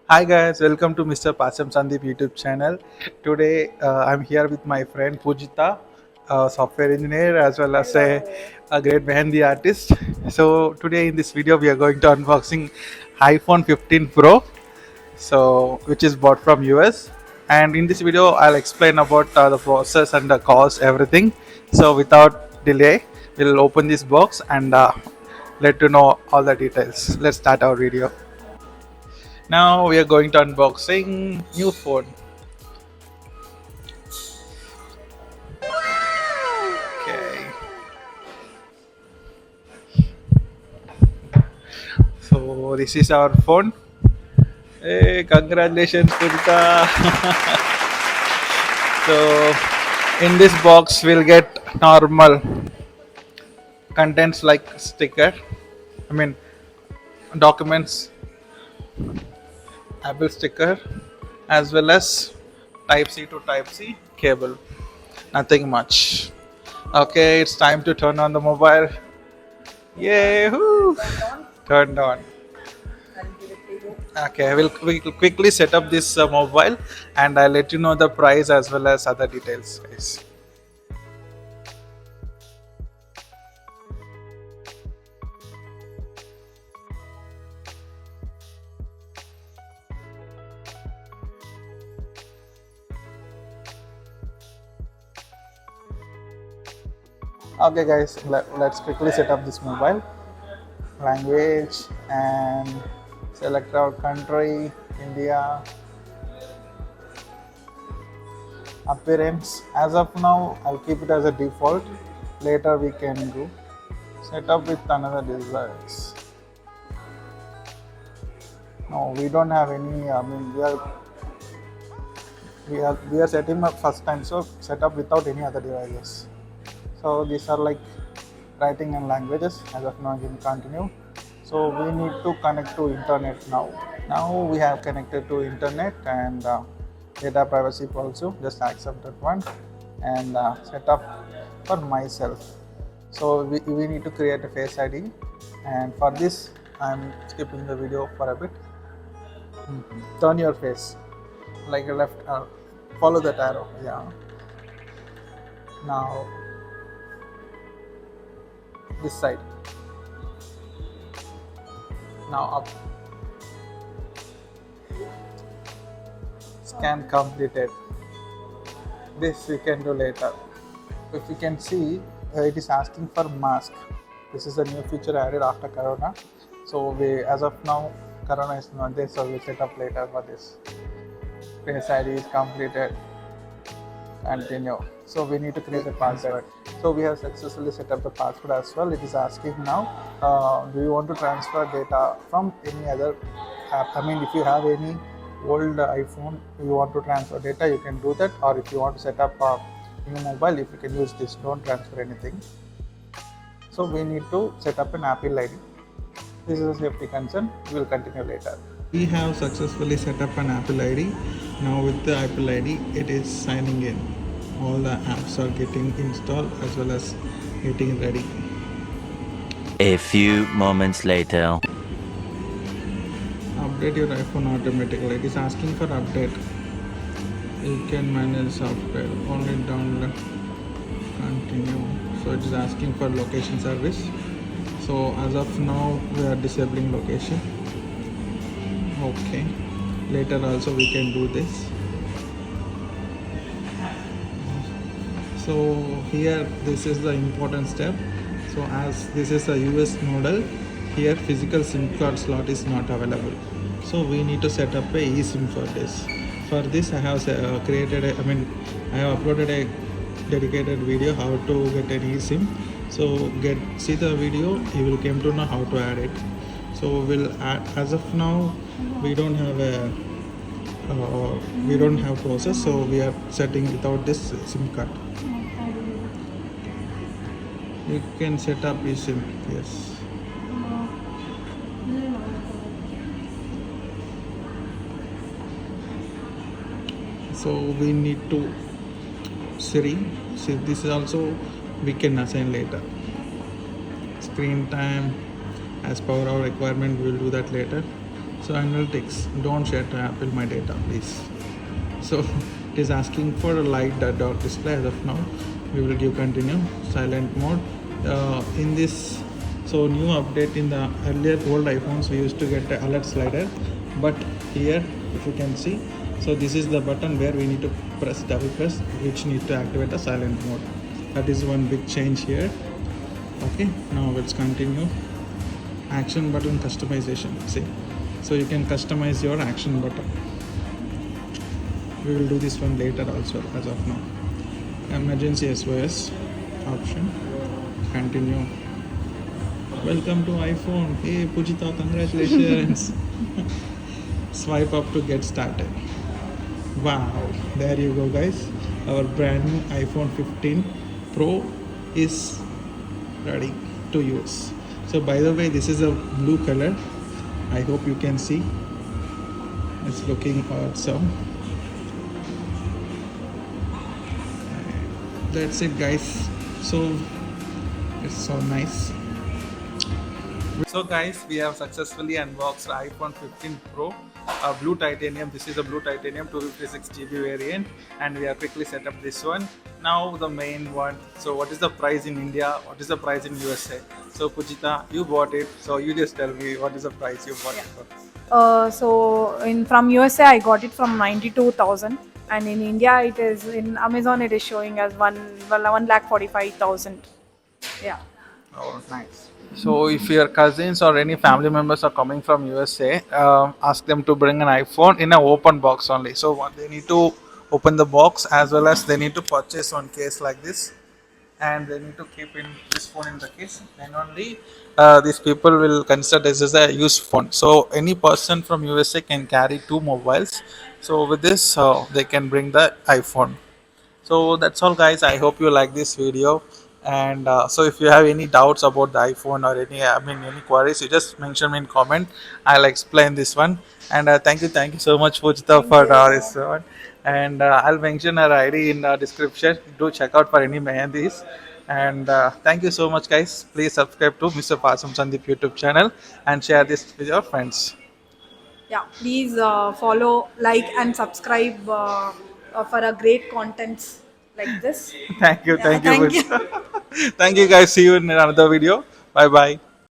Hi guys, welcome to Mr. Pacham Sandeep YouTube channel. Today I'm here with my friend Pujita, a software engineer as well as a great Mehendi artist. So today in this video we are going to unboxing iPhone 15 Pro, so which is bought from US. And in this video I'll explain about the process and the cost, everything. So without delay, we'll open this box and let you know all the details. Let's start our video. Now we are going to unboxing new phone. Okay. So this is our phone. Hey, congratulations, Purita. So in this box we'll get normal contents like sticker. I mean documents, Apple sticker, as well as Type C to Type C cable. Nothing much. Okay, it's time to turn on the mobile. Yay! Woo. Turned on. Okay, we'll quickly set up this mobile and I'll let you know the price as well as other details, guys. Okay, guys, let's quickly set up this mobile. Language and select our country, India. Appearance. As of now, I'll keep it as a default. Later we can do set up with another device. No, we don't have any. I mean, we are setting up first time, so set up without any other devices. So these are like writing and languages. As of now, we can continue. So we need to connect to internet now. Now we have connected to internet and data privacy also. Just accept that one and set up for myself. So we need to create a face ID, and for this I'm skipping the video for a bit. Turn your face like a left, follow that arrow. Yeah. Now this side. Now up. Scan completed. This we can do later. If you can see, it is asking for mask. This is a new feature added after Corona. So we, as of now, Corona is not there, so we'll set up later for this. Face ID is completed. Continue. So we need to create a password. So we have successfully set up the password as well. It is asking now, do you want to transfer data from any other app? I mean, if you have any old iPhone, you want to transfer data, you can do that. Or if you want to set up a new mobile, if you can use this, don't transfer anything. So we need to set up an Apple ID. This is a safety concern. We will continue later. We have successfully set up an Apple ID. Now with the Apple ID, it is signing in. All the apps are getting installed as well as getting ready. A few moments later. Update your iPhone automatically. It is asking for update. You can manage software. Only download. Continue. So it is asking for location service. So as of now, we are disabling location. Okay. Later also we can do this. So here this is the important step. So as this is a US model, here physical SIM card slot is not available. So we need to set up a eSIM for this. For this I have I have uploaded a dedicated video how to get an eSIM. So see the video, you will come to know how to add it. So we'll add, as of now we don't have process, so we are setting without this SIM card. You can set up eSIM, yes. So we need to Siri. See, this is also we can assign later. Screen time, as per our requirement, we will do that later. So analytics, don't share to Apple my data, please. So it is asking for a light dot display as of now. We will give continue, silent mode. In this, so new update in the earlier old iPhones, we used to get the alert slider, but here, if you can see, so this is the button where we need to press, double press, which need to activate the silent mode. That is one big change here. Okay, now let's continue. Action button customization. See, so you can customize your action button. We will do this one later also as of now. Emergency SOS option. Continue. Welcome to iPhone. Hey Pujita, congratulations. Swipe up to get started. Wow, there you go, guys. Our brand new iPhone 15 Pro is ready to use. So by the way, this is a blue color. I hope you can see. It's looking awesome. That's it, guys. So it's so nice. So guys, we have successfully unboxed iPhone 15 Pro, blue titanium. This is a blue titanium 256 GB variant, and we have quickly set up this one. Now the main one. So what is the price in India? What is the price in USA? So Pujita, you bought it. So you just tell me what is the price you bought it for. From USA I got it from 92,000, and in India it is in Amazon it is showing as 1,45,000. Yeah. Oh, nice. So if your cousins or any family members are coming from USA, ask them to bring an iPhone in an open box only. So what they need to open the box, as well as they need to purchase one case like this, and they need to keep in this phone in the case. Then only these people will consider this as a used phone. So any person from USA can carry two mobiles. So with this, they can bring the iPhone. So that's all, guys. I hope you like this video. And so if you have any doubts about the iPhone or any queries, you just mention me in comment. I'll explain this one. And thank you so much, Pujita, for this one. And I'll mention her ID in the description. Do check out for any mehendis. And thank you so much, guys. Please subscribe to Mr. Pasam Sandeep YouTube channel and share this with your friends. Yeah, please follow, like, and subscribe for a great contents like this. Thank you, Yeah, thank you. Pujita. Thank you, guys. See you in another video. Bye bye.